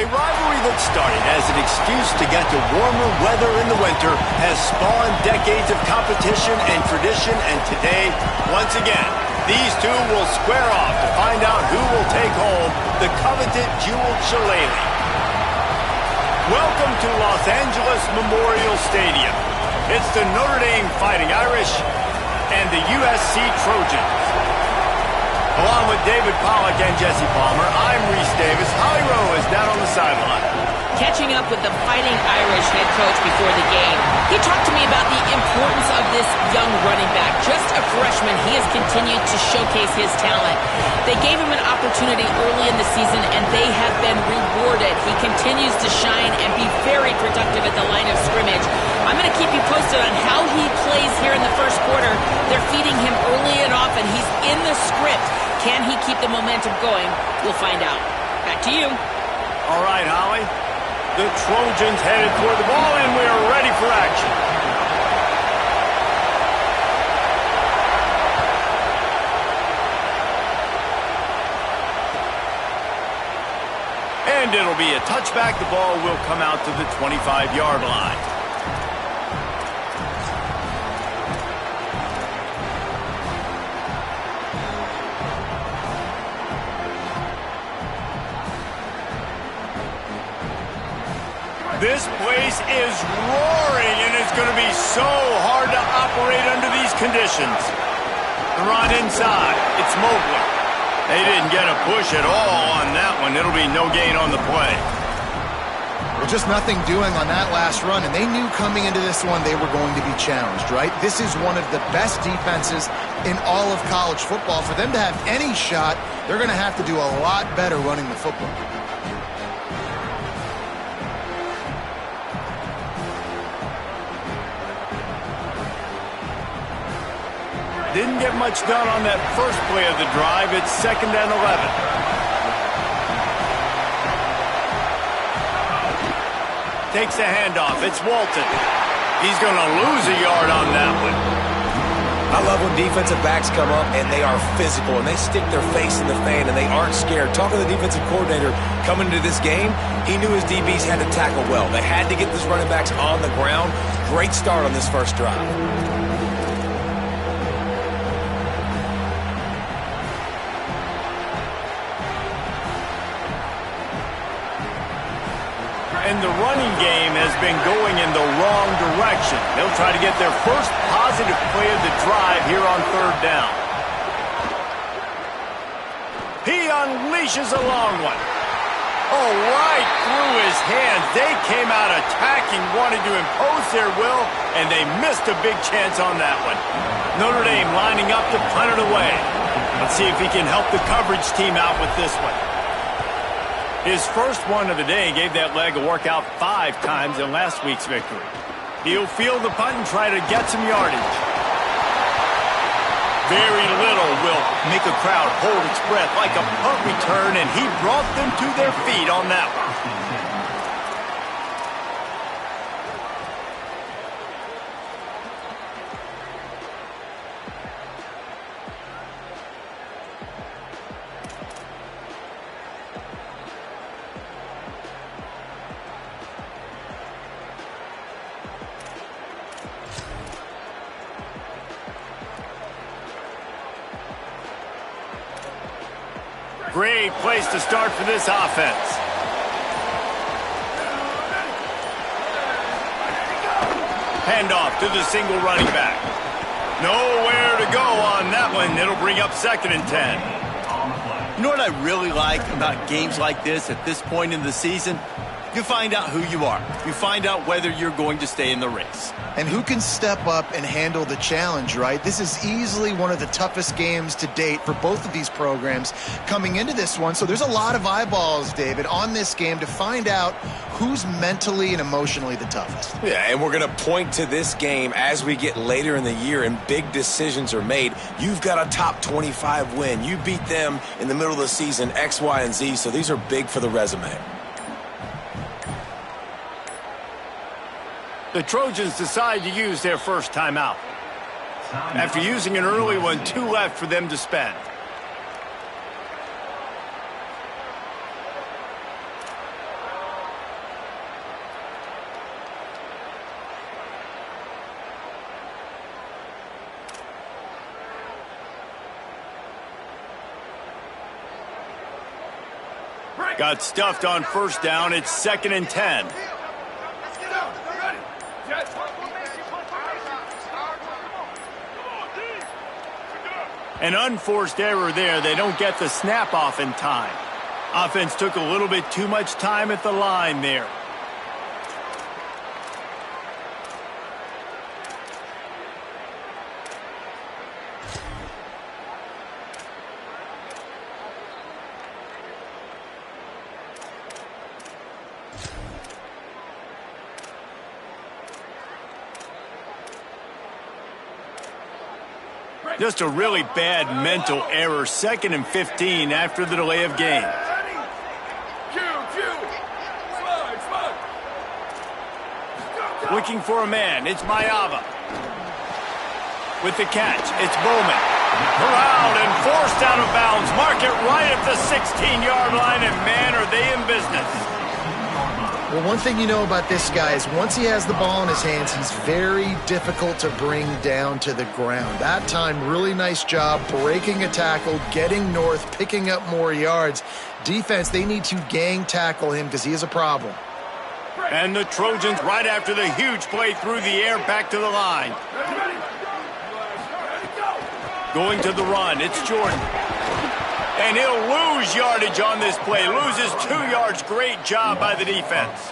A rivalry that started as an excuse to get to warmer weather in the winter has spawned decades of competition and tradition, and today, once again, these two will square off to find out who will take home the coveted jeweled shillelagh. Welcome to Los Angeles Memorial Stadium. It's the Notre Dame Fighting Irish and the USC Trojans. Along with David Pollack and Jesse Palmer, I'm Reese Davis. Holly Rowe is down on the sideline. Catching up with the Fighting Irish head coach before the game, he talked to me about the importance of this young running back. Just a freshman, he has continued to showcase his talent. They gave him an opportunity early in the season, and they have been rewarded. He continues to shine and be very productive at the line of scrimmage. I'm going to keep you posted on how he plays here in the first quarter. They're feeding him early and often. He's in the script. Can he keep the momentum going? We'll find out. Back to you. All right, Holly. The Trojans headed toward the ball, and we are ready for action. And it'll be a touchback. The ball will come out to the 25-yard line. This place is roaring, and it's going to be so hard to operate under these conditions. The run inside. It's Mobley. They didn't get a push at all on that one. It'll be no gain on the play. Well, just nothing doing on that last run, and they knew coming into this one they were going to be challenged, right? This is one of the best defenses in all of college football. For them to have any shot, they're going to have to do a lot better running the football. Didn't get much done on that first play of the drive. It's 2nd and 11. Takes a handoff. It's Walton. He's going to lose a yard on that one. I love when defensive backs come up and they are physical and they stick their face in the fan and they aren't scared. Talking to the defensive coordinator coming into this game, he knew his DBs had to tackle well. They had to get these running backs on the ground. Great start on this first drive. And the running game has been going in the wrong direction. They'll try to get their first positive play of the drive here on 3rd down. He unleashes a long one. Oh, right through his hands. They came out attacking, wanted to impose their will, and they missed a big chance on that one. Notre Dame lining up to punt it away. Let's see if he can help the coverage team out with this one. His first one of the day gave that leg a workout 5 times in last week's victory. He'll field the punt and try to get some yardage. Very little will make a crowd hold its breath like a punt return, and he brought them to their feet on that one. Great place to start for this offense. Handoff to the single running back. Nowhere to go on that one. It'll bring up 2nd and 10. You know what I really like about games like this at this point in the season? You find out who you are. You find out whether you're going to stay in the race. And who can step up and handle the challenge, right? This is easily one of the toughest games to date for both of these programs coming into this one. So there's a lot of eyeballs, David, on this game to find out who's mentally and emotionally the toughest. Yeah, and we're going to point to this game as we get later in the year and big decisions are made. You've got a top 25 win. You beat them in the middle of the season, X, Y, and Z. So these are big for the resume. The Trojans decide to use their first timeout. After using an early one, 2 left for them to spend. Got stuffed on first down. It's 2nd and 10. An unforced error there. They don't get the snap off in time. Offense took a little bit too much time at the line there. Just a really bad mental error. 2nd and 15 after the delay of game. Looking for a man. It's Mayava. With the catch, it's Bowman. Corralled and forced out of bounds. Mark it right at the 16-yard line, and man, are they in business. Well, one thing you know about this guy is once he has the ball in his hands, he's very difficult to bring down to the ground. That time, really nice job breaking a tackle, getting north, picking up more yards. Defense, they need to gang tackle him because he is a problem. And the Trojans, right after the huge play through the air, back to the line. Going to the run, it's Jordan. And he'll lose yardage on this play. Loses 2 yards. Great job by the defense.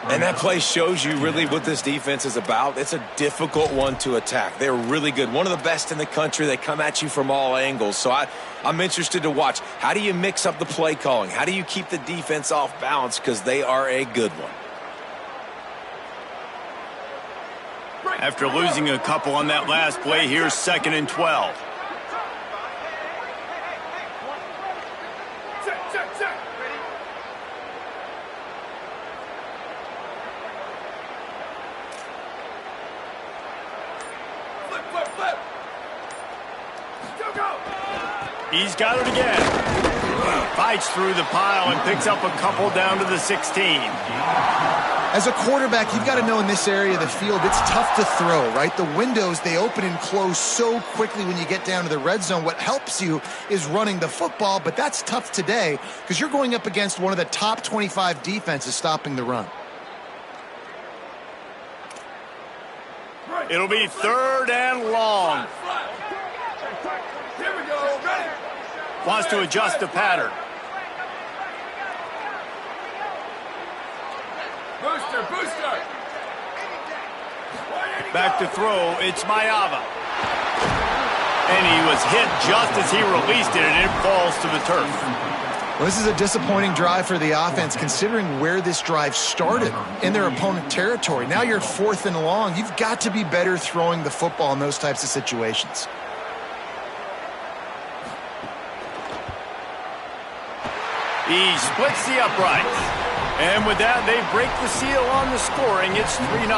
And that play shows you really what this defense is about. It's a difficult one to attack. They're really good. One of the best in the country. They come at you from all angles. So I'm interested to watch. How do you mix up the play calling? How do you keep the defense off balance? Because they are a good one. After losing a couple on that last play, here's 2nd and 12. He's got it again. Fights through the pile and picks up a couple down to the 16. As a quarterback, you've got to know in this area of the field, it's tough to throw, right? The windows, they open and close so quickly when you get down to the red zone. What helps you is running the football, but that's tough today because you're going up against one of the top 25 defenses stopping the run. It'll be 3rd and long. Wants to adjust the pattern. Booster. Back to throw, it's Mayava. And he was hit just as he released it, and it falls to the turf. Well, this is a disappointing drive for the offense, considering where this drive started in their opponent territory. Now you're 4th and long. You've got to be better throwing the football in those types of situations. He splits the uprights. And with that, they break the seal on the scoring. It's 3-0.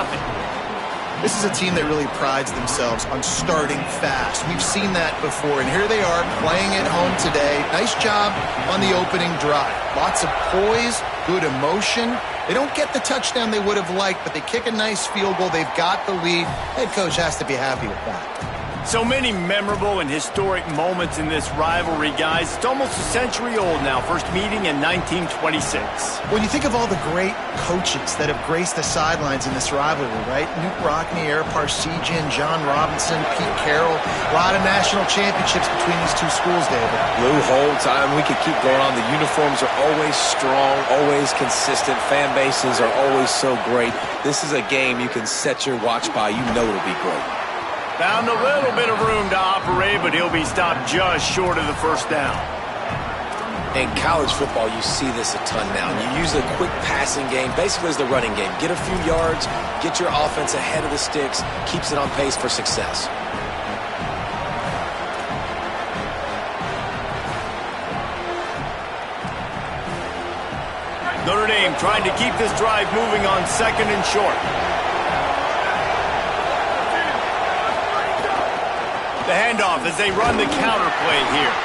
This is a team that really prides themselves on starting fast. We've seen that before, and here they are playing at home today. Nice job on the opening drive. Lots of poise, good emotion. They don't get the touchdown they would have liked, but they kick a nice field goal. They've got the lead. Head coach has to be happy with that. So many memorable and historic moments in this rivalry, guys. It's almost a century old now. First meeting in 1926. When you think of all the great coaches that have graced the sidelines in this rivalry, right? Newt Rockne, Eric Parsegian, John Robinson, Pete Carroll. A lot of national championships between these two schools, David. Lou Holtz, we could keep going on. The uniforms are always strong, always consistent. Fan bases are always so great. This is a game you can set your watch by. You know it'll be great. Found a little bit of room to operate, but he'll be stopped just short of the first down. In college football, you see this a ton now. You use a quick passing game, basically as the running game. Get a few yards, get your offense ahead of the sticks, keeps it on pace for success. Notre Dame trying to keep this drive moving on 2nd and short. The handoff as they run the counter play here.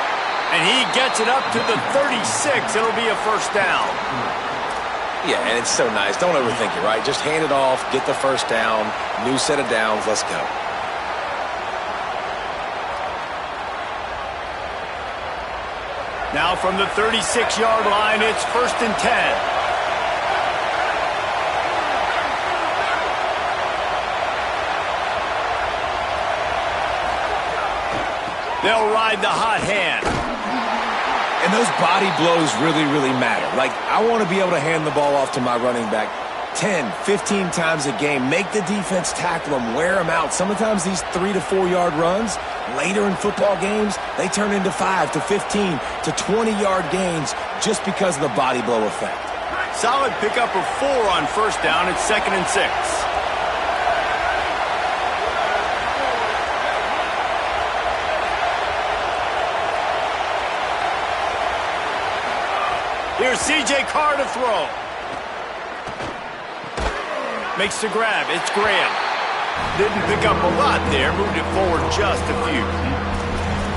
And he gets it up to the 36. It'll be a first down. Yeah, and it's so nice. Don't overthink it, right? Just hand it off, get the first down, new set of downs, let's go. Now from the 36-yard line, it's 1st and 10. They'll ride the hot hand. And those body blows really, really matter. Like, I want to be able to hand the ball off to my running back 10, 15 times a game. Make the defense tackle them, wear them out. Sometimes these 3 to 4 yard runs, later in football games, they turn into 5 to 15 to 20-yard gains just because of the body blow effect. Solid pickup of 4 on 1st down. It's 2nd and 6. Here's C.J. Carr to throw. Makes the grab. It's Graham. Didn't pick up a lot there. Moved it forward just a few.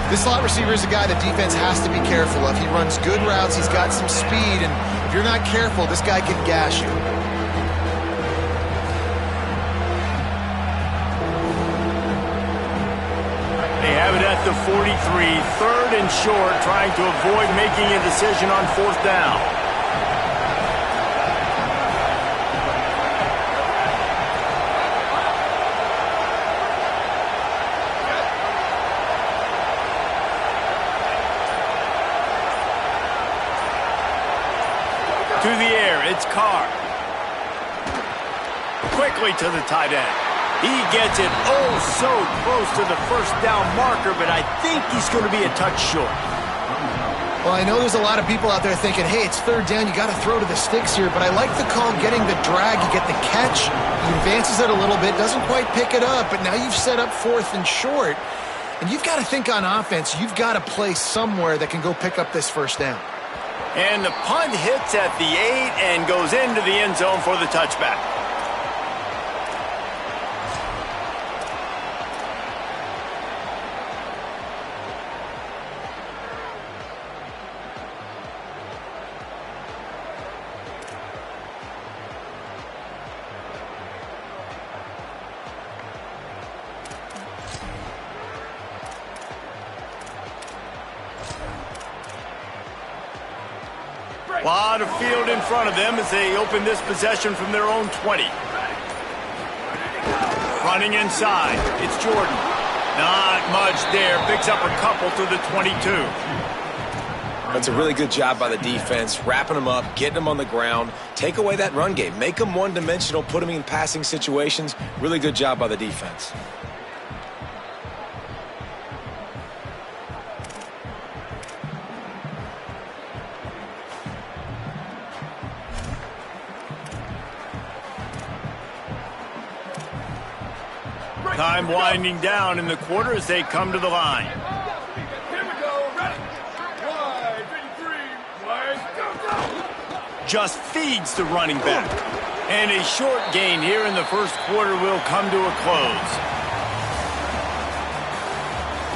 This slot receiver is a guy the defense has to be careful of. He runs good routes. He's got some speed. And if you're not careful, this guy can gash you. They have it at the 43, 3rd and short, trying to avoid making a decision on 4th down. To the air, it's Carr. Quickly to the tight end. He gets it so close to the 1st down marker, but I think he's going to be a touch short. Well, I know there's a lot of people out there thinking, hey, it's 3rd down, you got to throw to the sticks here, but I like the call getting the drag. You get the catch, he advances it a little bit, doesn't quite pick it up, but now you've set up 4th and short, and you've got to think on offense, you've got to play somewhere that can go pick up this 1st down. And the punt hits at the 8 and goes into the end zone for the touchback. A lot of field in front of them as they open this possession from their own 20. Running inside, it's Jordan. Not much there, picks up a couple to the 22. That's a really good job by the defense, wrapping them up, getting them on the ground. Take away that run game, make them one-dimensional, put them in passing situations. Really good job by the defense. Time winding down in the quarter as they come to the line. Here we go, ready. Wide, 3, wide, go. Just feeds the running back. And a short gain here in the 1st quarter will come to a close.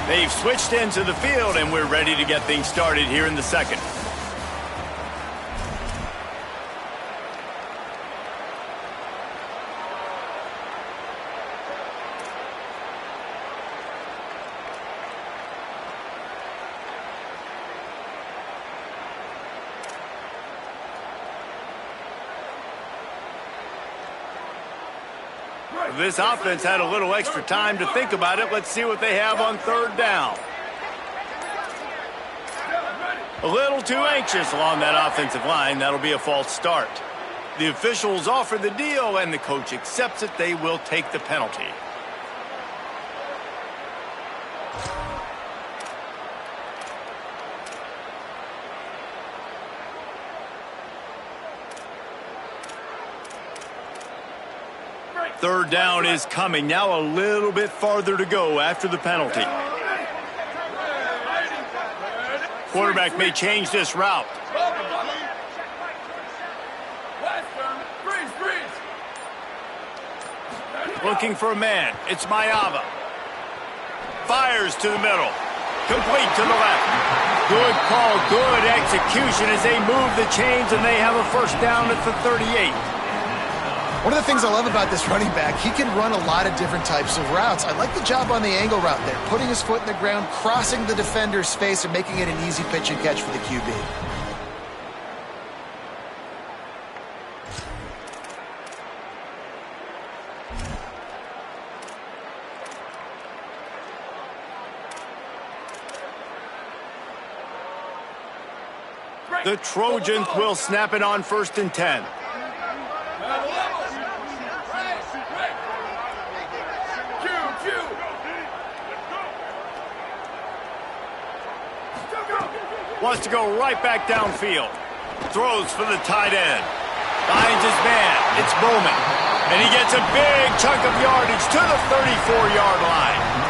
They've switched into the field, and we're ready to get things started here in the 2nd. This offense had a little extra time to think about it. Let's see what they have on 3rd down. A little too anxious along that offensive line. That'll be a false start. The officials offer the deal, and the coach accepts it. They will take the penalty. Third down is coming. Now a little bit farther to go after the penalty. Quarterback may change this route. Looking for a man. It's Mayava. Fires to the middle. Complete to the left. Good call, good execution as they move the chains, and they have a 1st down at the 38. One of the things I love about this running back, he can run a lot of different types of routes. I like the job on the angle route there, putting his foot in the ground, crossing the defender's face, and making it an easy pitch and catch for the QB. The Trojans will snap it on 1st and 10. Wants to go right back downfield. Throws for the tight end. Finds his man. It's Bowman. And he gets a big chunk of yardage to the 34-yard line.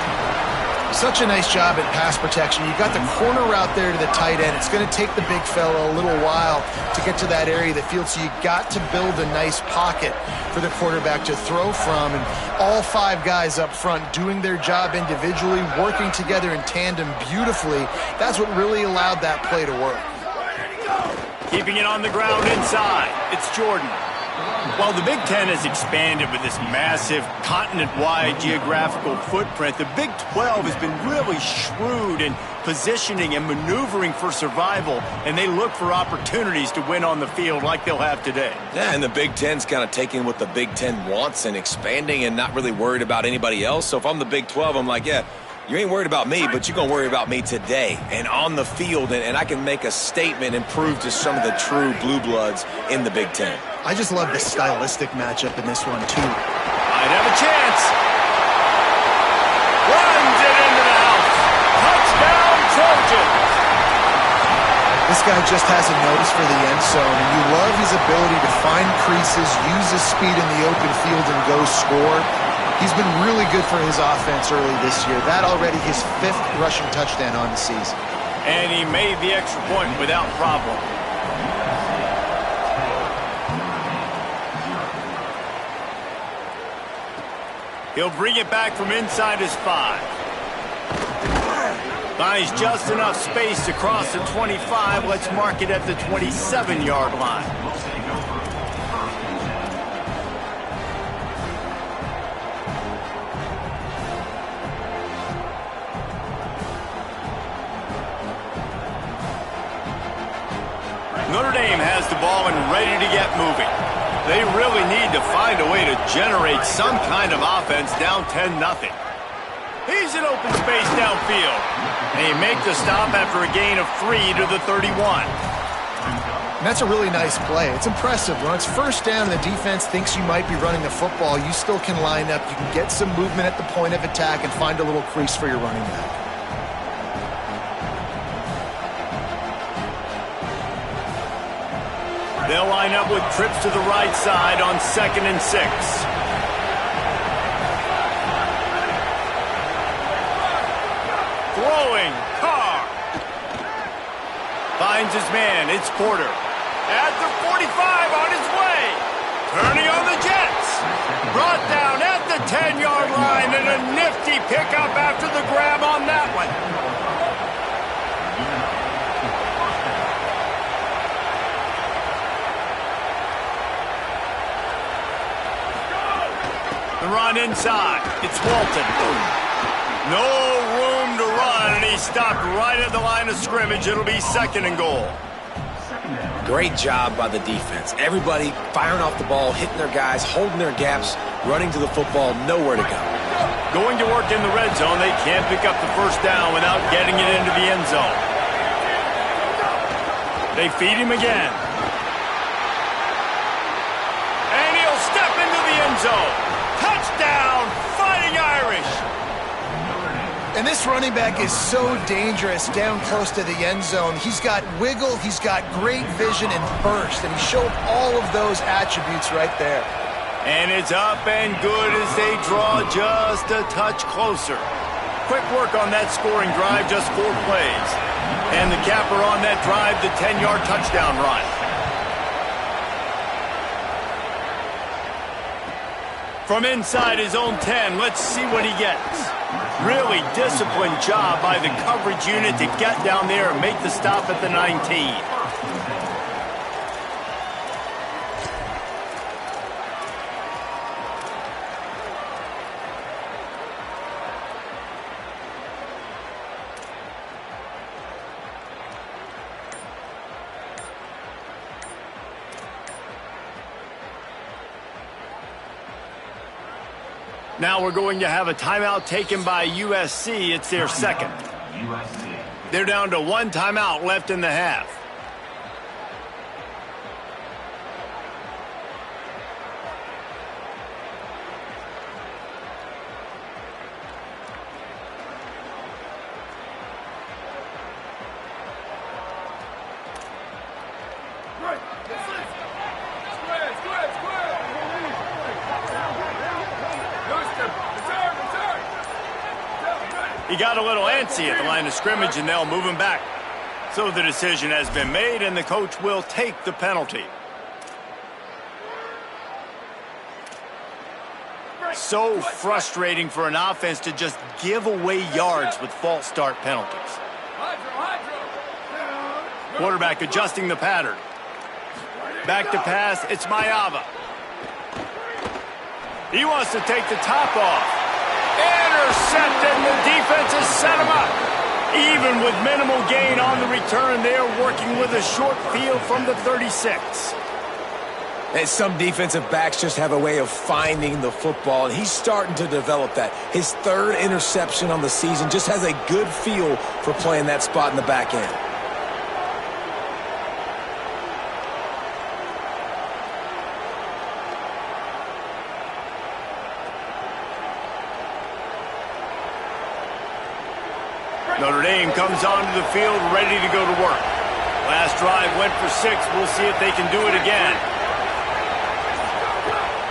Such a nice job at pass protection. You got the corner route there to the tight end. It's going to take the big fella a little while to get to that area of the field, so you got to build a nice pocket for the quarterback to throw from. And all 5 guys up front doing their job individually, working together in tandem beautifully. That's what really allowed that play to work. Keeping it on the ground inside. It's Jordan. Well, the Big Ten has expanded with this massive continent-wide geographical footprint. The Big 12 has been really shrewd in positioning and maneuvering for survival, and they look for opportunities to win on the field like they'll have today. Yeah, and the Big Ten's kind of taking what the Big Ten wants and expanding and not really worried about anybody else. So if I'm the Big 12, I'm like, yeah, you ain't worried about me, but you're going to worry about me today and on the field, and I can make a statement and prove to some of the true blue bloods in the Big Ten. I just love the stylistic matchup in this one, too. Might have a chance. Runs it into the house. Touchdown, Trojans. This guy just has a nose for the end zone, and you love his ability to find creases, use his speed in the open field, and go score. He's been really good for his offense early this year. That already his 5th rushing touchdown on the season. And he made the extra point without problem. He'll bring it back from inside his 5. Finds just enough space to cross the 25. Let's mark it at the 27-yard line. Notre Dame has the ball and ready to get moving. They really need to find a way to generate some kind of offense down 10-0. He's in open space downfield. And he makes the stop after a gain of 3 to the 31. And that's a really nice play. It's impressive. When it's 1st down and the defense thinks you might be running the football, you still can line up. You can get some movement at the point of attack and find a little crease for your running back. They'll line up with trips to the right side on 2nd and 6. Throwing, Carr. Finds his man, it's Porter. At the 45 on his way. Turning on the Jets. Brought down at the 10-yard line, and a nifty pickup after the grab on that one. The run inside. It's Walton. No room to run, and he stopped right at the line of scrimmage. It'll be 2nd and goal. Great job by the defense. Everybody firing off the ball, hitting their guys, holding their gaps, running to the football, nowhere to go. Going to work in the red zone. They can't pick up the 1st down without getting it into the end zone. They feed him again. And he'll step into the end zone. Touchdown, Fighting Irish. And this running back is so dangerous down close to the end zone. He's got wiggle, he's got great vision and burst, and he showed all of those attributes right there. And it's up and good as they draw just a touch closer. Quick work on that scoring drive, just 4 plays. And the capper on that drive, the 10-yard touchdown run. From inside his own 10, let's see what he gets. Really disciplined job by the coverage unit to get down there and make the stop at the 19. Now we're going to have a timeout taken by USC. It's their second. They're down to one timeout left in the half. He got a little antsy at the line of scrimmage, and they'll move him back. So the decision has been made, and the coach will take the penalty. So frustrating for an offense to just give away yards with false start penalties. Quarterback adjusting the pattern. Back to pass, it's Mayava. He wants to take the top off. Intercepted, and the defense has set him up. Even with minimal gain on the return, they are working with a short field from the 36. And some defensive backs just have a way of finding the football, and he's starting to develop that. His third interception on the season, just has a good feel for playing that spot in the back end. Notre Dame comes onto the field ready to go to work. Last drive went for 6. We'll see if they can do it again.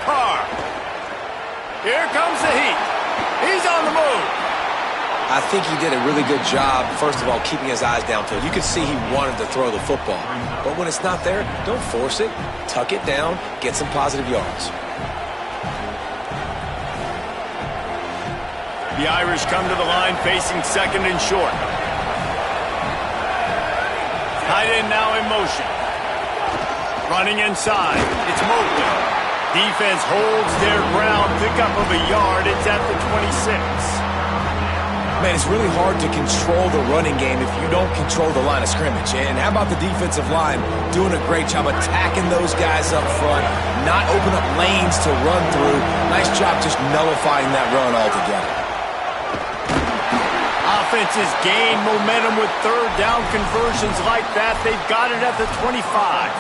Carr. Here comes the heat. He's on the move. I think he did a really good job, first of all, keeping his eyes downfield. You could see he wanted to throw the football. But when it's not there, don't force it. Tuck it down, get some positive yards. The Irish come to the line facing second and short. Tight end now in motion. Running inside. It's Mobley. Defense holds their ground. Pickup of a yard. It's at the 26. Man, it's really hard to control the running game if you don't control the line of scrimmage. And how about the defensive line doing a great job attacking those guys up front, not open up lanes to run through. Nice job just nullifying that run altogether. Offenses gain momentum with third down conversions like that. They've got it at the 25.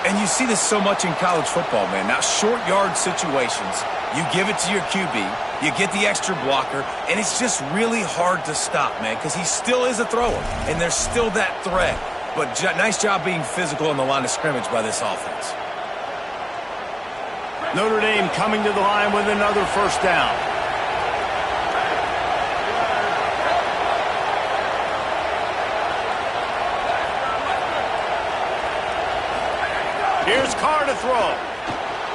And you see this so much in college football, man. Now, short yard situations, you give it to your QB, you get the extra blocker, and it's just really hard to stop, man, because he still is a thrower, and there's still that threat. But nice job being physical on the line of scrimmage by this offense. Notre Dame coming to the line with another first down. Here's Carr to throw.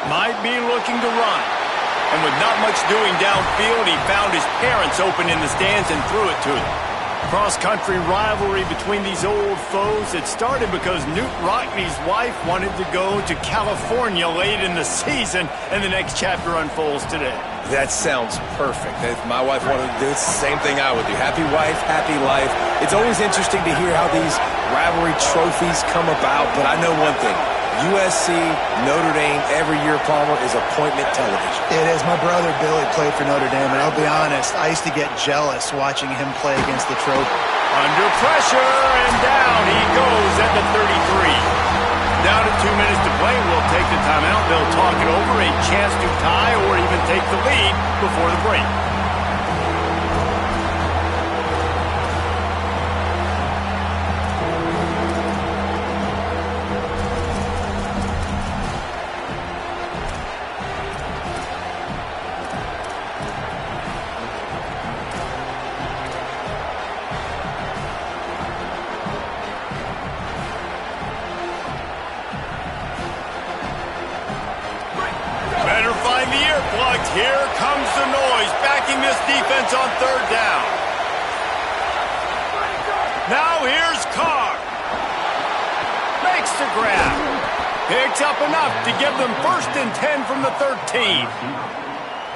Might be looking to run. And with not much doing downfield, he found his parents open in the stands and threw it to them. Cross-country rivalry between these old foes. It started because Newt Rockney's wife wanted to go to California late in the season, and the next chapter unfolds today. That sounds perfect. If my wife wanted to do it, it's the same thing I would do. Happy wife, happy life. It's always interesting to hear how these rivalry trophies come about, but I know one thing. USC, Notre Dame, every year, Palmer, is appointment television. It is. My brother Billy played for Notre Dame, and I'll be honest, I used to get jealous watching him play against the trophy. Under pressure, and down he goes at the 33. Down to 2 minutes to play. We'll take the timeout. They'll talk it over, a chance to tie or even take the lead before the break. Here comes the noise, backing this defense on third down. Now here's Carr. Makes the grab. Picks up enough to give them 1st and 10 from the 13.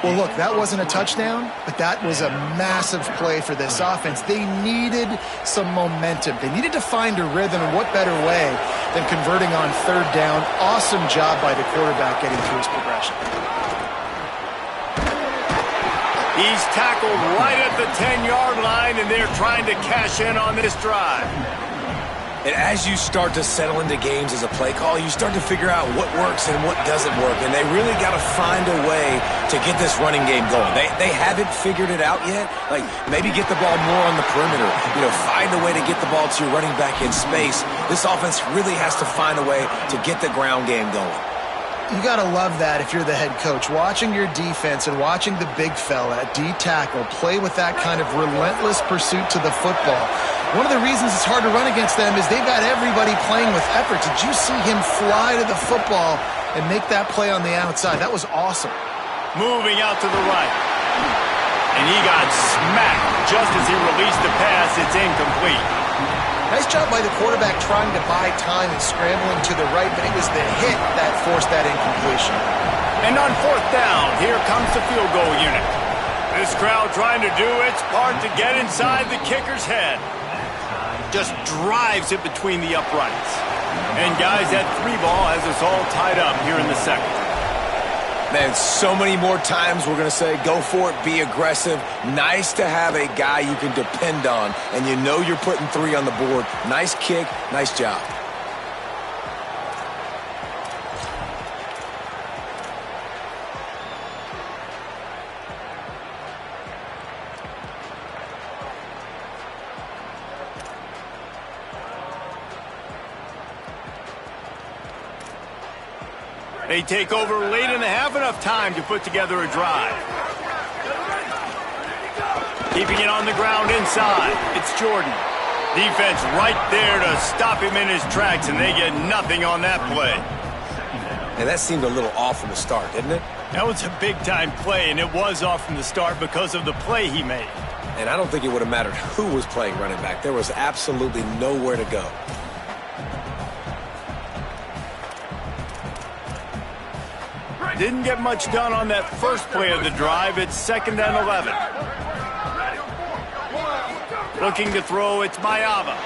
Well, look, that wasn't a touchdown, but that was a massive play for this offense. They needed some momentum. They needed to find a rhythm, and what better way than converting on third down. Awesome job by the quarterback getting through his progression. He's tackled right at the 10-yard line, and they're trying to cash in on this drive. And as you start to settle into games as a play call, you start to figure out what works and what doesn't work. And they really got to find a way to get this running game going. They haven't figured it out yet. Like, maybe get the ball more on the perimeter. Find a way to get the ball to your running back in space. This offense really has to find a way to get the ground game going. You got to love that if you're the head coach. Watching your defense and watching the big fella at D-tackle play with that kind of relentless pursuit to the football. One of the reasons it's hard to run against them is they've got everybody playing with effort. Did you see him fly to the football and make that play on the outside? That was awesome. Moving out to the right. And he got smacked just as he released the pass. It's incomplete. Nice job by the quarterback trying to buy time and scrambling to the right, but it was the hit that forced that incompletion. And on 4th down, here comes the field goal unit. This crowd trying to do its part to get inside the kicker's head. Just drives it between the uprights. And guys, that 3 ball has us all tied up here in the second. Man, so many more times we're going to say, go for it, be aggressive. Nice to have a guy you can depend on, and you know you're putting 3 on the board. Nice kick, nice job. They take over late and have enough time to put together a drive. Keeping it on the ground inside. It's Jordan. Defense right there to stop him in his tracks, and they get nothing on that play. And that seemed a little off from the start, didn't it? That was a big-time play, and it was off from the start because of the play he made. And I don't think it would have mattered who was playing running back. There was absolutely nowhere to go. Didn't get much done on that first play of the drive. It's 2nd and 11. Looking to throw, it's Mayava.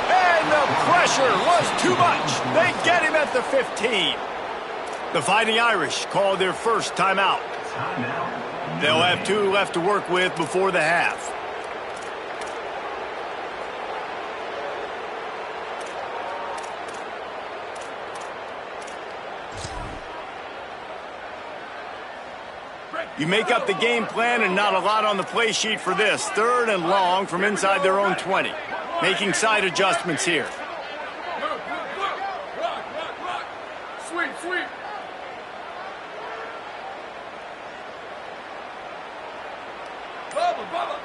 And the pressure was too much. They get him at the 15. The Fighting Irish called their first timeout. They'll have 2 left to work with before the half. You make up the game plan and not a lot on the play sheet for this. 3rd and long from inside their own 20. Making side adjustments here. Rock. Sweep. Bubba.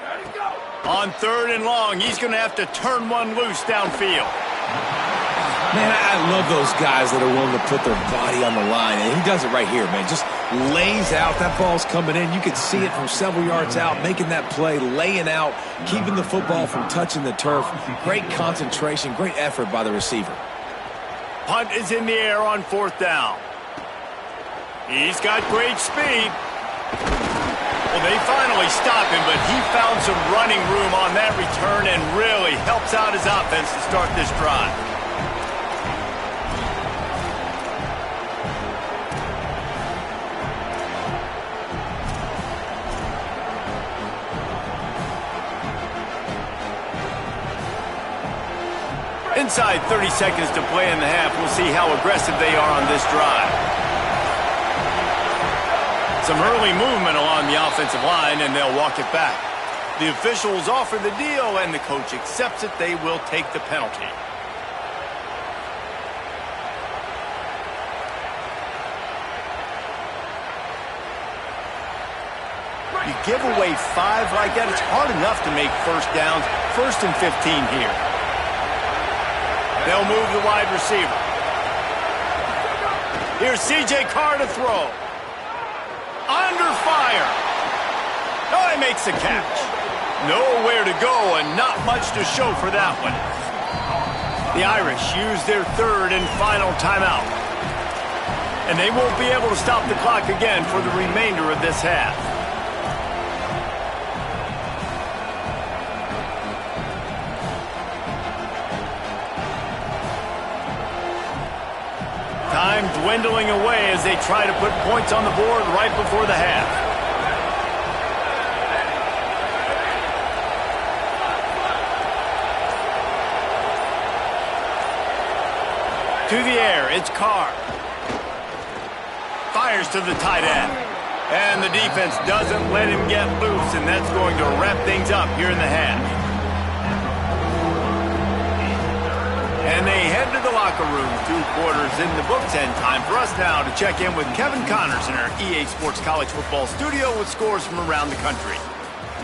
Ready, go. On 3rd and long, he's going to have to turn one loose downfield. Man, I love those guys that are willing to put their body on the line, and he does it right here, man. Just lays out. That ball's coming in. You can see it from several yards out, making that play, laying out, keeping the football from touching the turf. Great concentration, great effort by the receiver. Punt is in the air on 4th down. He's got great speed. Well, they finally stop him, but he found some running room on that return and really helps out his offense to start this drive. Inside 30 seconds to play in the half. We'll see how aggressive they are on this drive. Some early movement along the offensive line, and they'll walk it back. The officials offer the deal, and the coach accepts it. They will take the penalty. You give away 5 like that, it's hard enough to make first downs. 1st and 15 here. They'll move the wide receiver. Here's C.J. Carr to throw. Under fire. Oh, he makes the catch. Nowhere to go and not much to show for that one. The Irish use their 3rd and final timeout. And they won't be able to stop the clock again for the remainder of this half. Time dwindling away as they try to put points on the board right before the half. To the air, it's Carr. Fires to the tight end. And the defense doesn't let him get loose, and that's going to wrap things up here in the half. And they head to the locker room, 2 quarters in the books, and time for us now to check in with Kevin Connors in our EA Sports College Football studio with scores from around the country.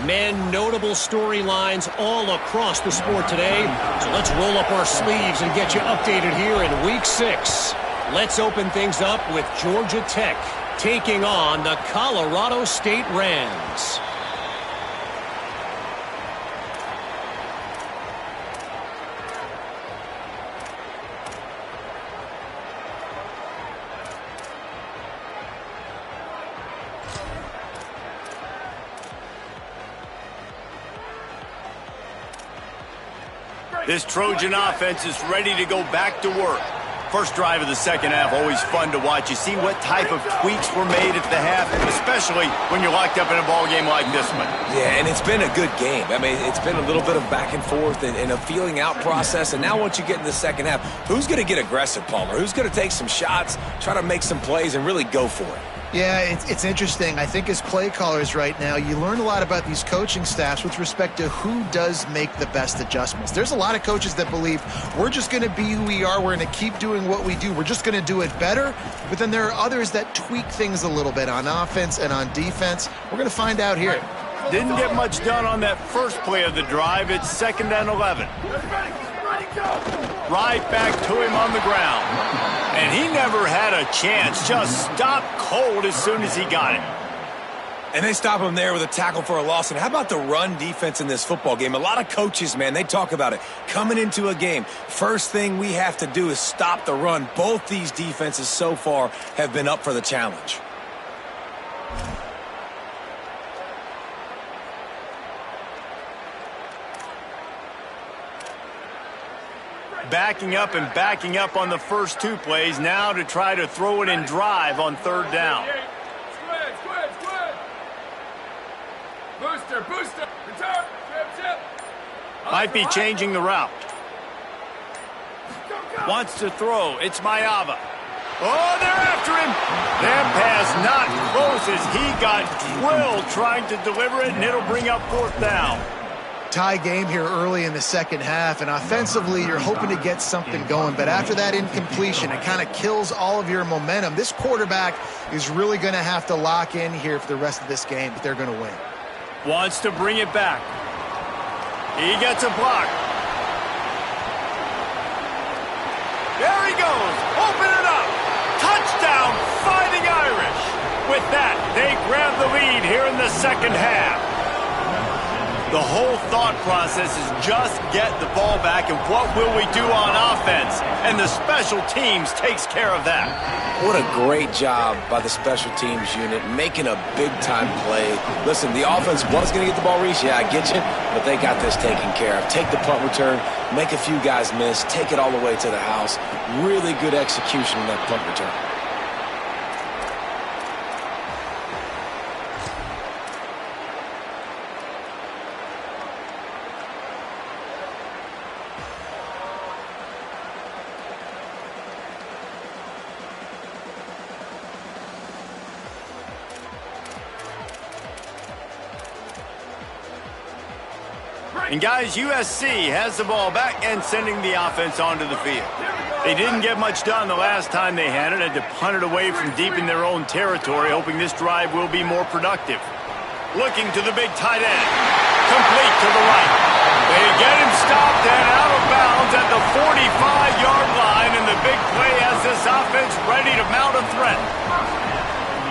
Men, notable storylines all across the sport today. So let's roll up our sleeves and get you updated here in Week 6. Let's open things up with Georgia Tech taking on the Colorado State Rams. This Trojan offense is ready to go back to work. First drive of the second half, always fun to watch. You see what type of tweaks were made at the half, especially when you're locked up in a ball game like this one. Yeah, and it's been a good game. I mean, it's been a little bit of back and forth and a feeling out process. And now once you get in the second half, who's going to get aggressive, Palmer? Who's going to take some shots, try to make some plays, and really go for it? Yeah, it's interesting. I think as play callers right now, you learn a lot about these coaching staffs with respect to who does make the best adjustments. There's a lot of coaches that believe we're just going to be who we are. We're going to keep doing what we do. We're just going to do it better. But then there are others that tweak things a little bit on offense and on defense. We're going to find out here. Didn't get much done on that first play of the drive. It's 2nd and 11. Right back to him on the ground. And he never had a chance. Just stopped cold as soon as he got it. And they stop him there with a tackle for a loss. And how about the run defense in this football game? A lot of coaches, man, they talk about it. Coming into a game, first thing we have to do is stop the run. Both these defenses so far have been up for the challenge. Backing up and backing up on the first 2 plays now to try to throw it in drive on 3rd down. Squid. Booster. Return. Chip. Might be changing the route. Wants to throw. It's Mayava. Oh, they're after him. That pass not close as he got drilled trying to deliver it, and it'll bring up 4th down. Tie game here early in the second half, and offensively you're hoping to get something going, but after that incompletion it kind of kills all of your momentum. This quarterback is really going to have to lock in here for the rest of this game if they're going to win. Wants to bring it back. He gets a block. There he goes. Open it up. Touchdown, Fighting Irish. With that, they grab the lead here in the second half. The whole thought process is just get the ball back and what will we do on offense? And the special teams takes care of that. What a great job by the special teams unit, making a big-time play. Listen, the offense was going to get the ball reached. Yeah, I get you, but they got this taken care of. Take the punt return, make a few guys miss, take it all the way to the house. Really good execution in that punt return. And guys, USC has the ball back and sending the offense onto the field. They didn't get much done the last time they had to punt it away from deep in their own territory, hoping this drive will be more productive. Looking to the big tight end. Complete to the right. They get him stopped and out of bounds at the 45-yard line, and the big play has this offense ready to mount a threat.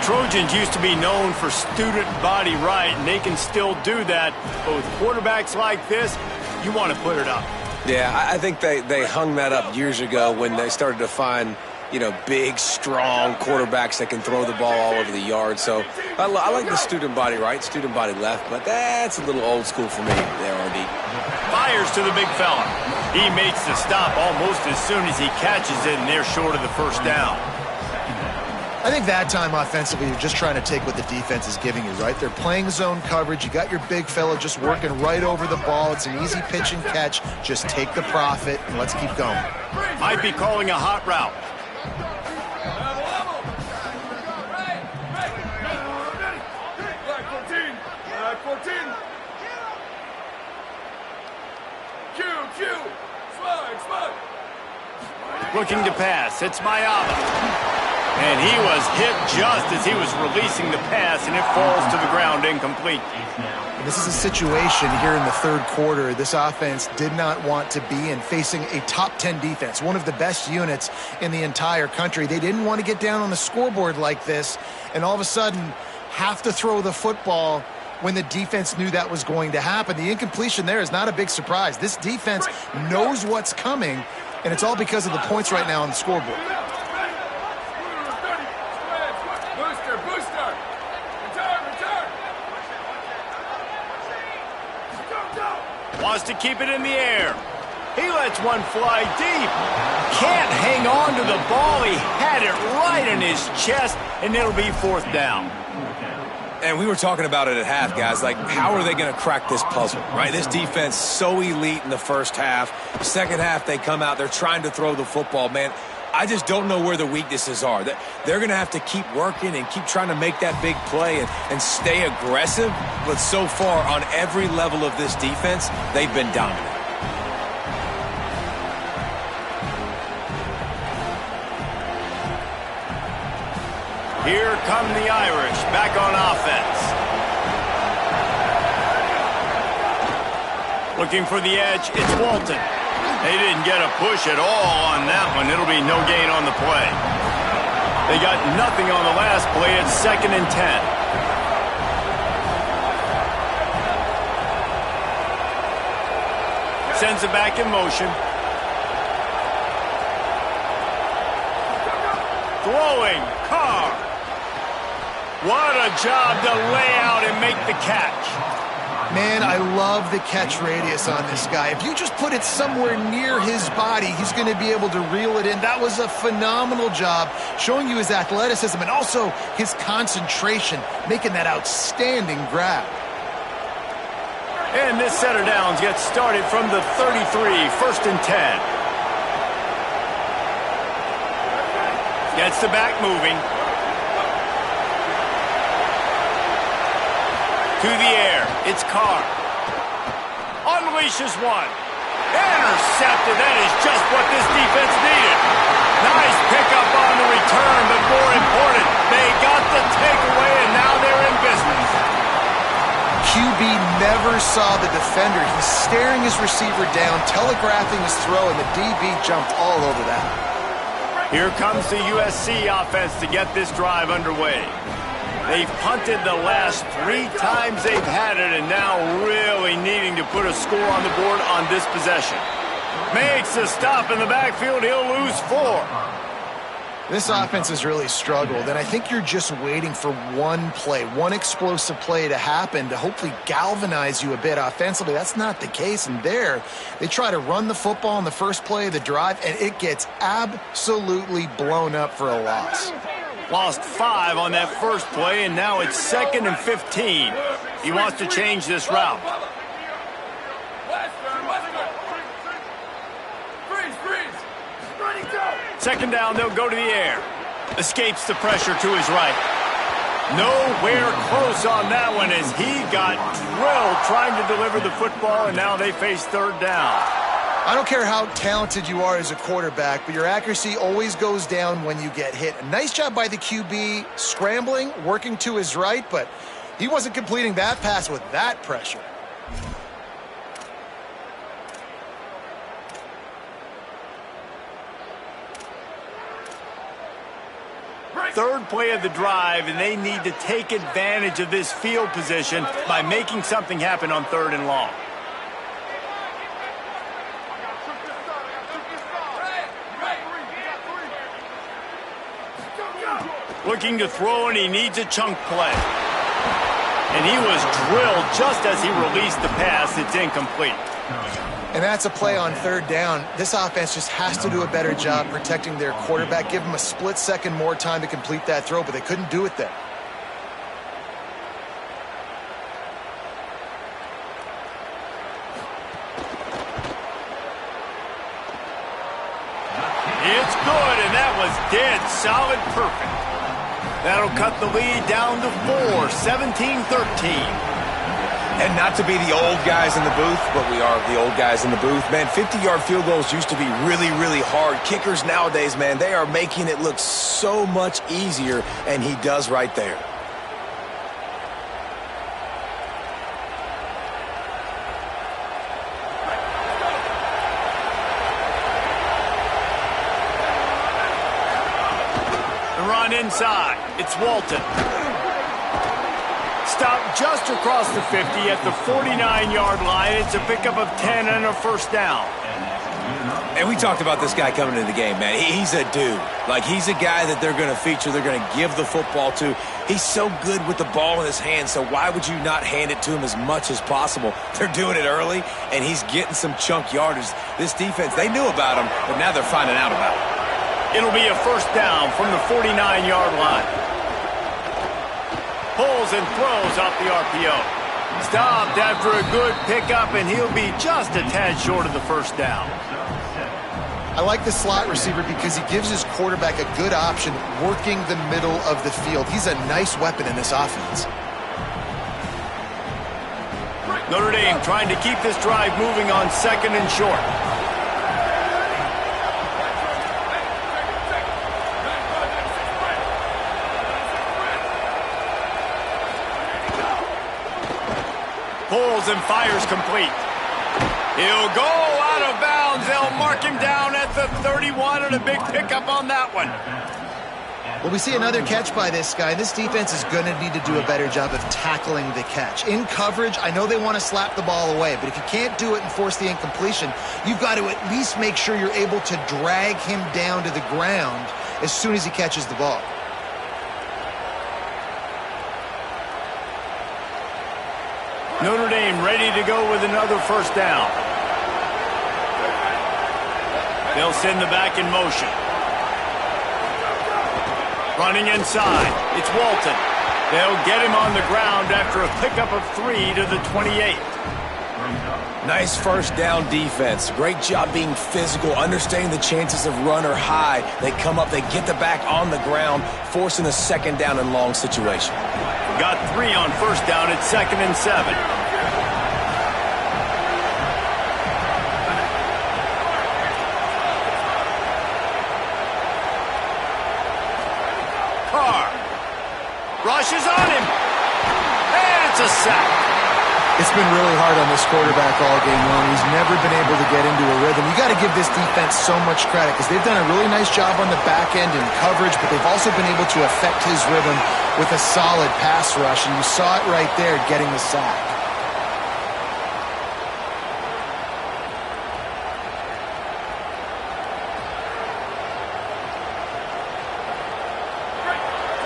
Trojans used to be known for student body right, and they can still do that. But with quarterbacks like this, you want to put it up. Yeah, I think they hung that up years ago when they started to find, big, strong quarterbacks that can throw the ball all over the yard. So I like the student body right, student body left, but that's a little old school for me there, RD. Fires to the big fella. He makes the stop almost as soon as he catches it, and they're short of the first down. I think that time offensively, you're just trying to take what the defense is giving you, right? They're playing zone coverage. You got your big fella just working right over the ball. It's an easy pitch and catch. Just take the profit and let's keep going. Might be calling a hot route. Black 14. Q. Slide. Looking to pass. It's Mayala. And he was hit just as he was releasing the pass, and it falls to the ground incomplete. This is a situation here in the third quarter this offense did not want to be in, facing a top 10 defense, one of the best units in the entire country. They didn't want to get down on the scoreboard like this and all of a sudden have to throw the football when the defense knew that was going to happen. The incompletion there is not a big surprise. This defense knows what's coming, and it's all because of the points right now on the scoreboard. Booster. Return. Wants to keep it in the air. He lets one fly deep. Can't hang on to the ball. He had it right in his chest, and it'll be fourth down. And we were talking about it at half, guys. Like, how are they going to crack this puzzle, right? This defense so elite in the first half. Second half, they come out. They're trying to throw the football, man. I just don't know where the weaknesses are. They're going to have to keep working and keep trying to make that big play and stay aggressive. But so far, on every level of this defense, they've been dominant. Here come the Irish back on offense. Looking for the edge, it's Walton. They didn't get a push at all on that one. It'll be no gain on the play. They got nothing on the last play. It's 2nd and 10. Sends it back in motion. Throwing, Carr. What a job to lay out and make the catch. Man, I love the catch radius on this guy. If you just put it somewhere near his body, he's going to be able to reel it in. That was a phenomenal job, showing you his athleticism and also his concentration, making that outstanding grab. And this set of downs gets started from the 33, 1st and 10. Gets the back moving. To the air, it's Carr. Unleashes one. Intercepted. That is just what this defense needed. Nice pickup on the return, but more important, they got the takeaway, and now they're in business. QB never saw the defender. He's staring his receiver down, telegraphing his throw, and the DB jumped all over that. Here comes the USC offense to get this drive underway. They've punted the last 3 times they've had it, and now really needing to put a score on the board on this possession. Makes a stop in the backfield. He'll lose 4. This offense has really struggled, and I think you're just waiting for one play, one explosive play to happen to hopefully galvanize you a bit offensively. That's not the case, and there they try to run the football in the first play of the drive, and it gets absolutely blown up for a loss. Lost 5 on that first play, and now it's 2nd and 15. He wants to change this route. Second down, they'll go to the air. Escapes the pressure to his right. Nowhere close on that one as he got drilled trying to deliver the football, and now they face 3rd down. I don't care how talented you are as a quarterback, but your accuracy always goes down when you get hit. A nice job by the QB scrambling, working to his right, but he wasn't completing that pass with that pressure. Third play of the drive, and they need to take advantage of this field position by making something happen on 3rd and long. Looking to throw, and he needs a chunk play. And he was drilled just as he released the pass. It's incomplete. And that's a play on third down. This offense just has to do a better job protecting their quarterback. Give him a split second more time to complete that throw, but they couldn't do it there. It's good, and that was dead solid perfect. That'll cut the lead down to 4, 17-13. And not to be the old guys in the booth, but we are the old guys in the booth. Man, 50-yard field goals used to be really, really hard. Kickers nowadays, man, they are making it look so much easier, and he does right there. The run inside. It's Walton. Stop just across the 50 at the 49-yard line. It's a pickup of 10 and a first down. And we talked about this guy coming into the game, man. He's a dude. Like, he's a guy that they're going to feature, they're going to give the football to. He's so good with the ball in his hands, so why would you not hand it to him as much as possible? They're doing it early, and he's getting some chunk yardage. This defense, they knew about him, but now they're finding out about him. It'll be a first down from the 49-yard line. Pulls and throws off the RPO. Stopped after a good pickup, and he'll be just a tad short of the first down. I like the slot receiver because he gives his quarterback a good option working the middle of the field. He's a nice weapon in this offense. Notre Dame trying to keep this drive moving on second and short. Pulls and fires complete. He'll go out of bounds. They'll mark him down at the 31 and a big pickup on that one. Well, we see another catch by this guy. This defense is going to need to do a better job of tackling the catch. In coverage, I know they want to slap the ball away, but if you can't do it and force the incompletion, you've got to at least make sure you're able to drag him down to the ground as soon as he catches the ball. Notre Dame ready to go with another first down. They'll send the back in motion. Running inside. It's Walton. They'll get him on the ground after a pickup of 3 to the 28. Nice first down defense. Great job being physical, understanding the chances of run are high. They come up, they get the back on the ground, forcing a second down and long situation. Got 3 on first down. It's 2nd and 7. Carr rushes on him. And it's a sack. It's been really hard on this quarterback all game long. He's never been able to get into a rhythm. You got to give this defense so much credit because they've done a really nice job on the back end in coverage, but they've also been able to affect his rhythm with a solid pass rush, and you saw it right there getting the sack.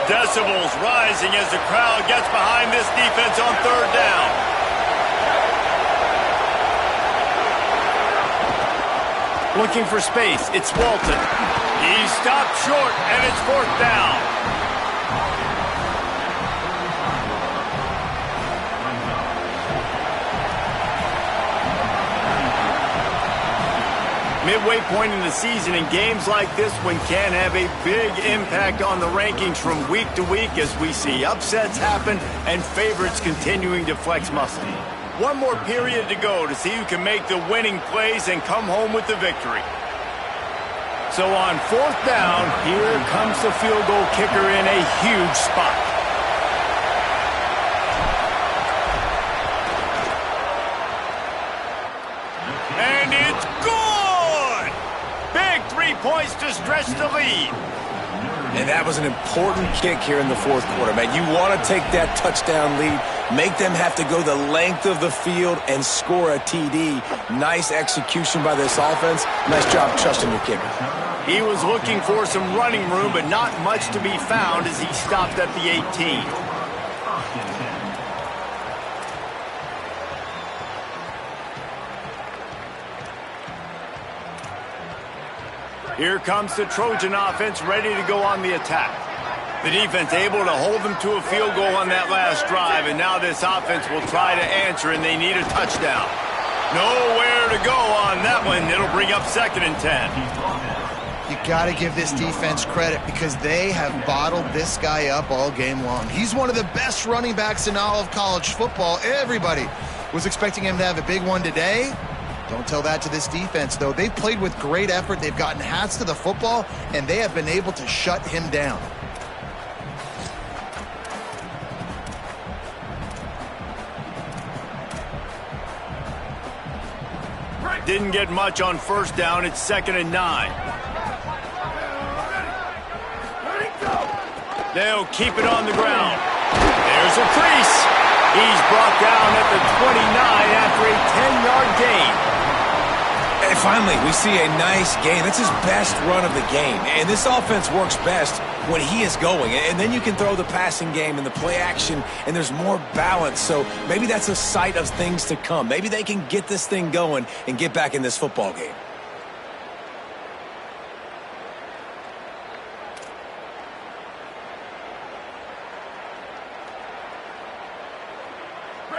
Decibels rising as the crowd gets behind this defense on third down. Looking for space. It's Walton. He's stopped short, and it's 4th down. Midway point in the season, and games like this one can have a big impact on the rankings from week to week as we see upsets happen and favorites continuing to flex muscle. One more period to go to see who can make the winning plays and come home with the victory. So on 4th down, here comes the field goal kicker in a huge spot. And it's good! Big 3 points to stretch the lead. And that was an important kick here in the 4th quarter, man. You want to take that touchdown lead, make them have to go the length of the field and score a TD. Nice execution by this offense. Nice job trusting your kicker. He was looking for some running room, but not much to be found as he stopped at the 18. Here comes the Trojan offense ready to go on the attack. The defense able to hold them to a field goal on that last drive, and now this offense will try to answer, and they need a touchdown. Nowhere to go on that one. It'll bring up 2nd and 10. You got to give this defense credit because they have bottled this guy up all game long. He's one of the best running backs in all of college football. Everybody was expecting him to have a big one today. Don't tell that to this defense, though. They've played with great effort. They've gotten hats to the football, and they have been able to shut him down. Didn't get much on 1st down. It's 2nd and 9. They'll keep it on the ground. There's a crease. He's brought down at the 29 after a 10-yard gain. And finally, we see a nice gain. That's his best run of the game. And this offense works best when he is going. And then you can throw the passing game and the play action, and there's more balance. So maybe that's a sight of things to come. Maybe they can get this thing going and get back in this football game.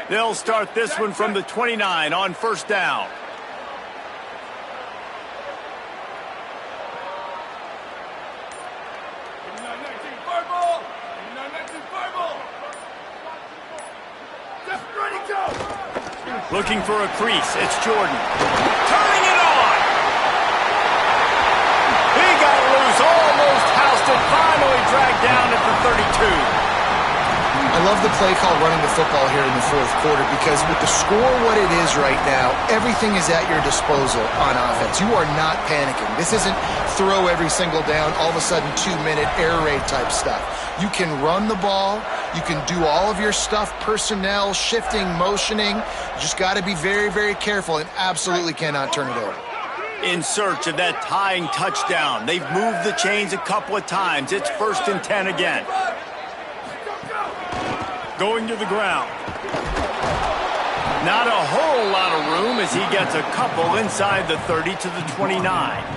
They'll start this one from the 29 on 1st down. Looking for a crease. It's Jordan. Turning it on. He got loose. Almost housed it. Finally dragged down at the 32. I love the play call running the football here in the 4th quarter because with the score what it is right now, everything is at your disposal on offense. You are not panicking. This isn't throw every single down, all of a sudden 2-minute air raid type stuff. You can run the ball. You can do all of your stuff, personnel, shifting, motioning. You just got to be very, very careful and absolutely cannot turn it over. In search of that tying touchdown. They've moved the chains a couple of times. It's 1st and 10 again. Going to the ground. Not a whole lot of room as he gets a couple inside the 30 to the 29.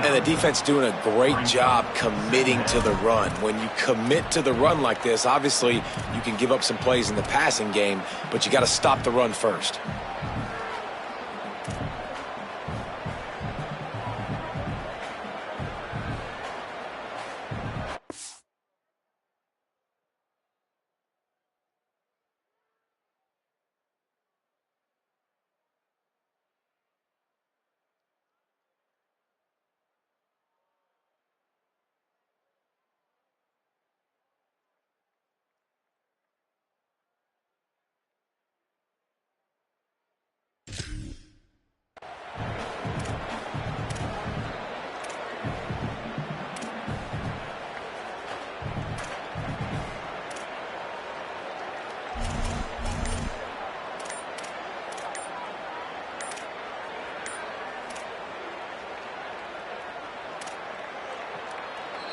And the defense doing a great job committing to the run. When you commit to the run like this, obviously you can give up some plays in the passing game, but you got to stop the run first.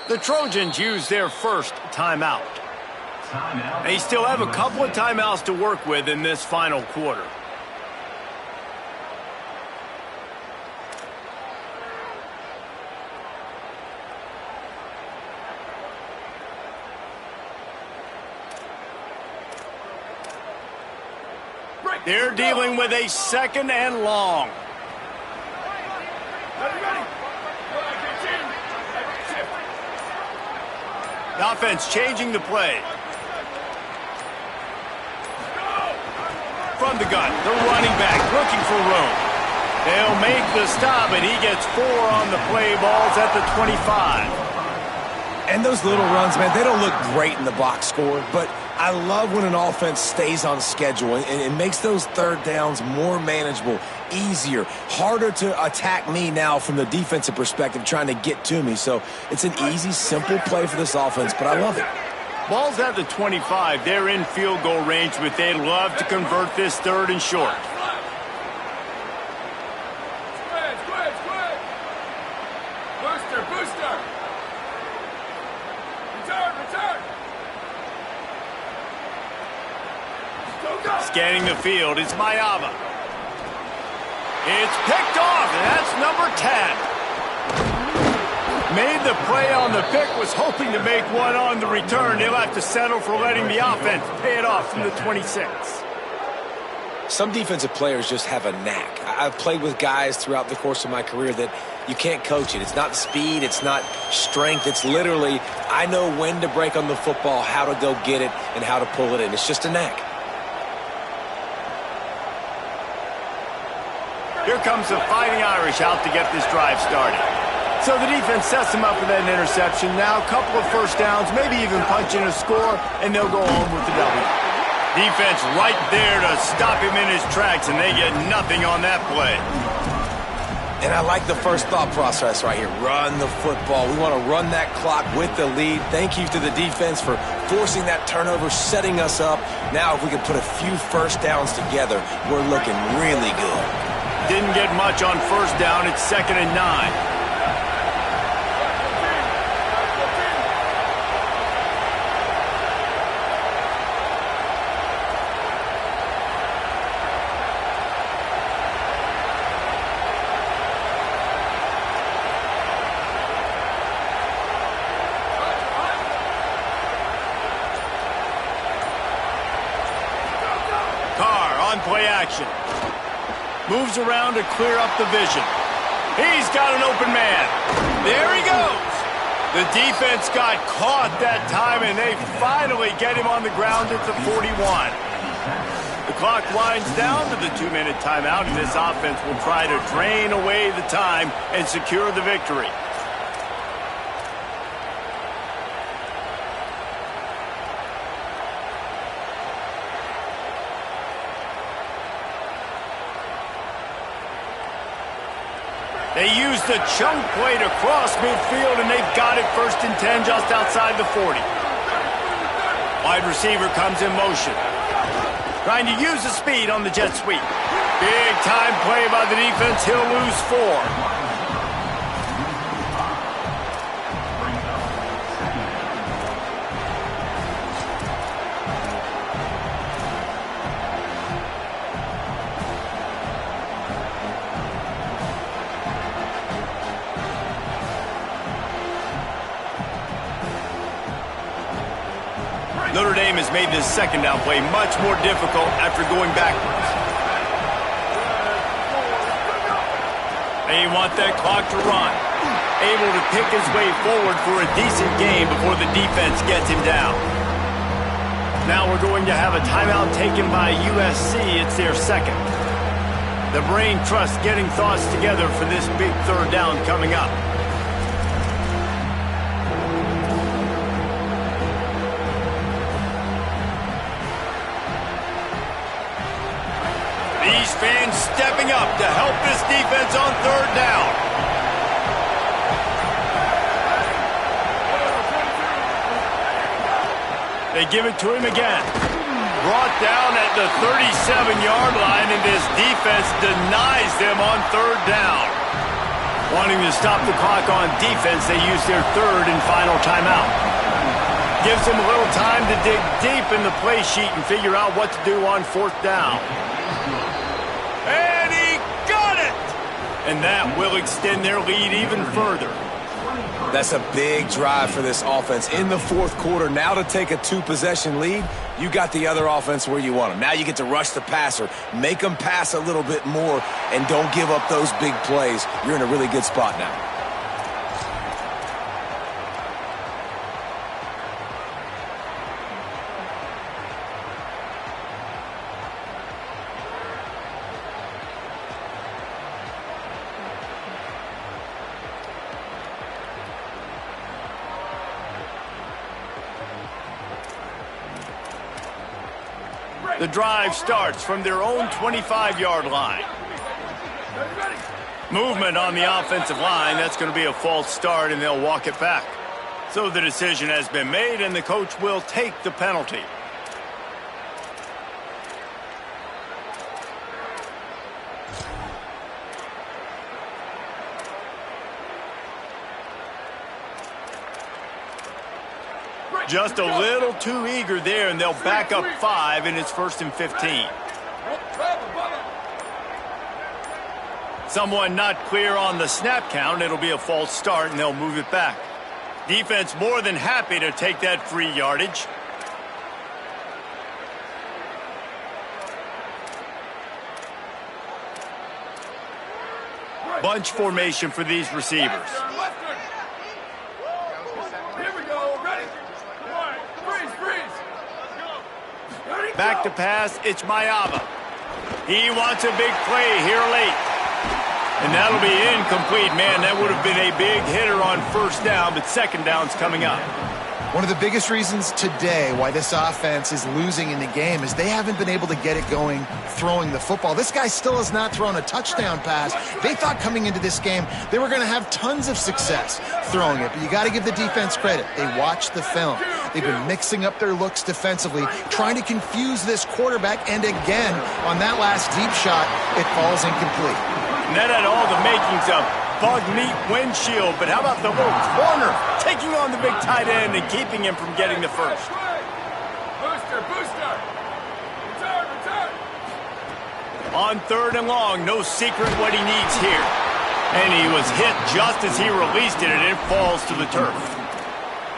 The Trojans use their first timeout. They still have a couple of timeouts to work with in this final quarter. They're dealing with a 2nd and long. The offense changing the play. From the gun, the running back looking for room. They'll make the stop, and he gets 4 on the play. Balls at the 25. And those little runs, man, they don't look great in the box score, but I love when an offense stays on schedule and makes those 3rd downs more manageable, easier, harder to attack me now from the defensive perspective trying to get to me. So it's an easy, simple play for this offense, but I love it. Ball's at the 25. They're in field goal range, but they'd love to convert this 3rd and short. Scanning the field, it's Mayava. It's picked off, and that's number 10. Made the play on the pick, was hoping to make one on the return. They'll have to settle for letting the offense pay it off from the 26. Some defensive players just have a knack. I've played with guys throughout the course of my career that you can't coach it. It's not speed, it's not strength. It's literally, I know when to break on the football, how to go get it, and how to pull it in. It's just a knack. Here comes the Fighting Irish out to get this drive started. So the defense sets them up with that interception. Now a couple of first downs, maybe even punch in a score, and they'll go home with the W. Defense right there to stop him in his tracks, and they get nothing on that play. And I like the first thought process right here. Run the football. We want to run that clock with the lead. Thank you to the defense for forcing that turnover, setting us up. Now if we can put a few first downs together, we're looking really good. Didn't get much on first down. It's 2nd and 9. Play action. Moves around to clear up the vision. He's got an open man. There he goes. The defense got caught that time, and they finally get him on the ground at the 41. The clock winds down to the 2-minute timeout, and this offense will try to drain away the time and secure the victory. They used the chunk play to cross midfield, and they've got it 1st and 10 just outside the 40. Wide receiver comes in motion. Trying to use the speed on the jet sweep. Big time play by the defense. He'll lose 4. Notre Dame has made this 2nd down play much more difficult after going backwards. They want that clock to run. Able to pick his way forward for a decent game before the defense gets him down. Now we're going to have a timeout taken by USC. It's their 2nd. The brain trust getting thoughts together for this big 3rd down coming up. These fans stepping up to help this defense on 3rd down. They give it to him again. Brought down at the 37-yard line, and this defense denies them on 3rd down. Wanting to stop the clock on defense, they use their 3rd and final timeout. Gives them a little time to dig deep in the play sheet and figure out what to do on 4th down. And he got it! And that will extend their lead even further. That's a big drive for this offense in the 4th quarter. Now to take a 2-possession lead, you got the other offense where you want them. Now you get to rush the passer, make them pass a little bit more, and don't give up those big plays. You're in a really good spot now. The drive starts from their own 25-yard line. Movement on the offensive line. That's going to be a false start, and they'll walk it back. So the decision has been made, and the coach will take the penalty. Just a little too eager there, and they'll back up 5, and it's 1st and 15. Someone not clear on the snap count. It'll be a false start, and they'll move it back. Defense more than happy to take that free yardage. Bunch formation for these receivers. Here we go. Ready? All right. Freeze. Ready? Back to pass, it's Mayava. He wants a big play here late. And that'll be incomplete. Man, that would have been a big hitter on first down, but second down's coming up. One of the biggest reasons today why this offense is losing in the game is they haven't been able to get it going throwing the football. This guy still has not thrown a touchdown pass. They thought coming into this game they were going to have tons of success throwing it, but you got to give the defense credit. They watched the film. They've been mixing up their looks defensively, trying to confuse this quarterback, and again, on that last deep shot, it falls incomplete. And that had all the makings of bug meat windshield, but how about the little corner taking on the big tight end and keeping him from getting the first? Booster. Return. On third and long, no secret what he needs here. And he was hit just as he released it, and it falls to the turf.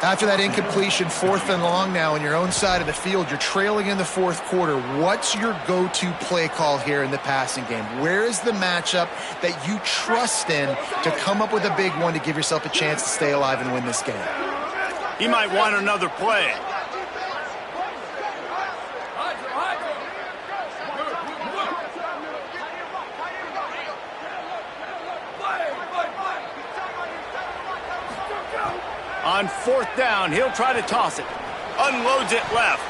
After that incompletion, fourth and long now on your own side of the field, you're trailing in the fourth quarter. What's your go-to play call here in the passing game? Where is the matchup that you trust in to come up with a big one to give yourself a chance to stay alive and win this game? He might want another play. On fourth down, he'll try to toss it. Unloads it left.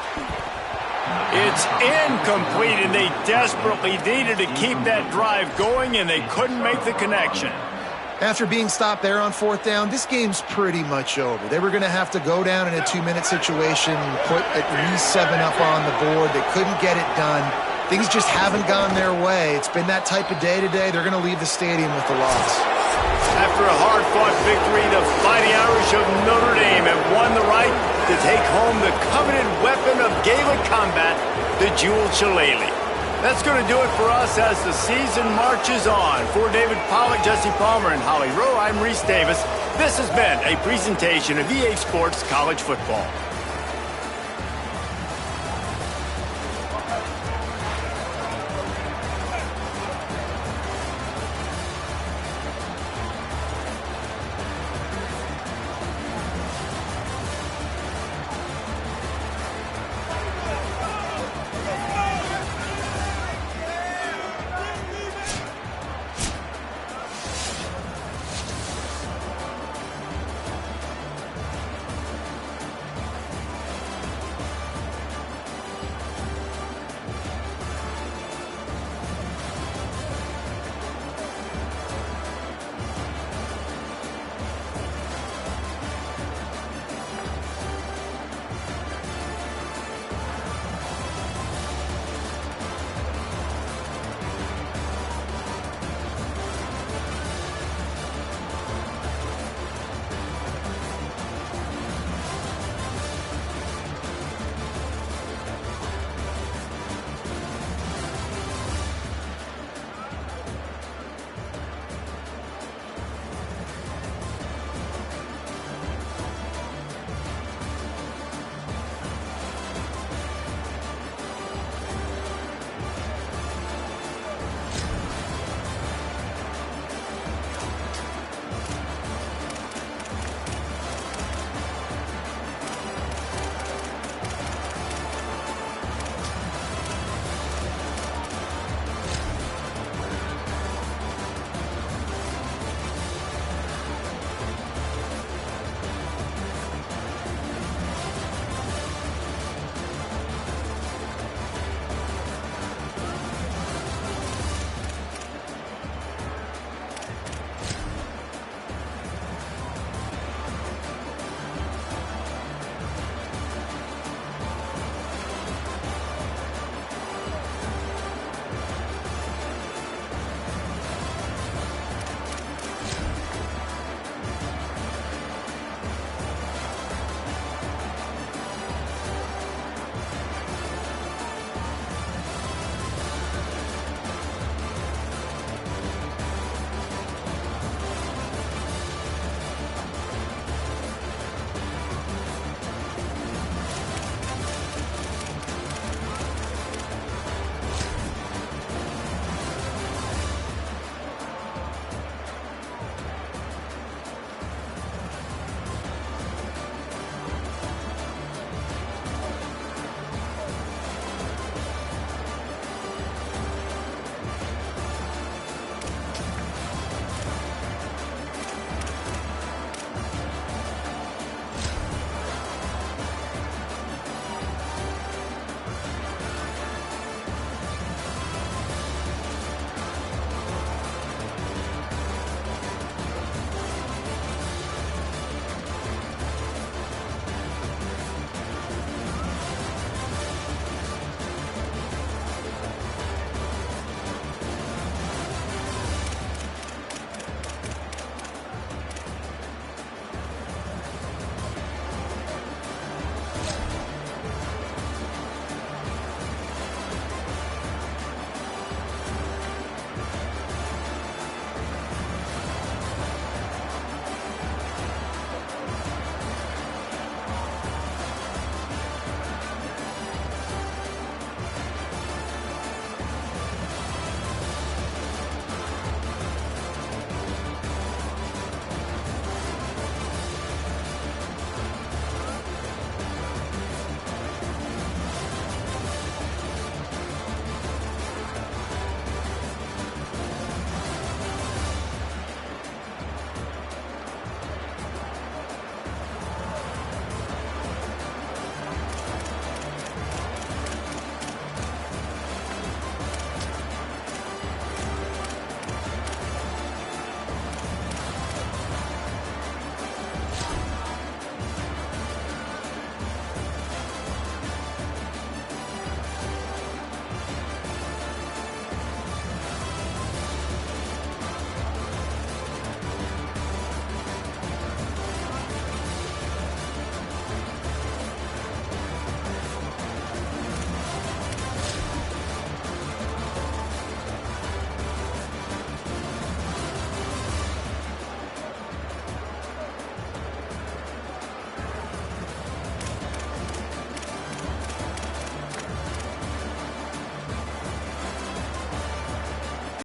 It's incomplete, and they desperately needed to keep that drive going, and they couldn't make the connection. After being stopped there on fourth down, this game's pretty much over. They were going to have to go down in a 2-minute situation, put at least 7 up on the board. They couldn't get it done. Things just haven't gone their way. It's been that type of day today. They're going to leave the stadium with the loss. After a hard-fought victory, the Fighting Irish of Notre Dame have won the right to take home the coveted weapon of Gaelic combat, the jeweled shillelagh. That's going to do it for us as the season marches on. For David Pollack, Jesse Palmer, and Holly Rowe, I'm Reese Davis. This has been a presentation of EA Sports College Football.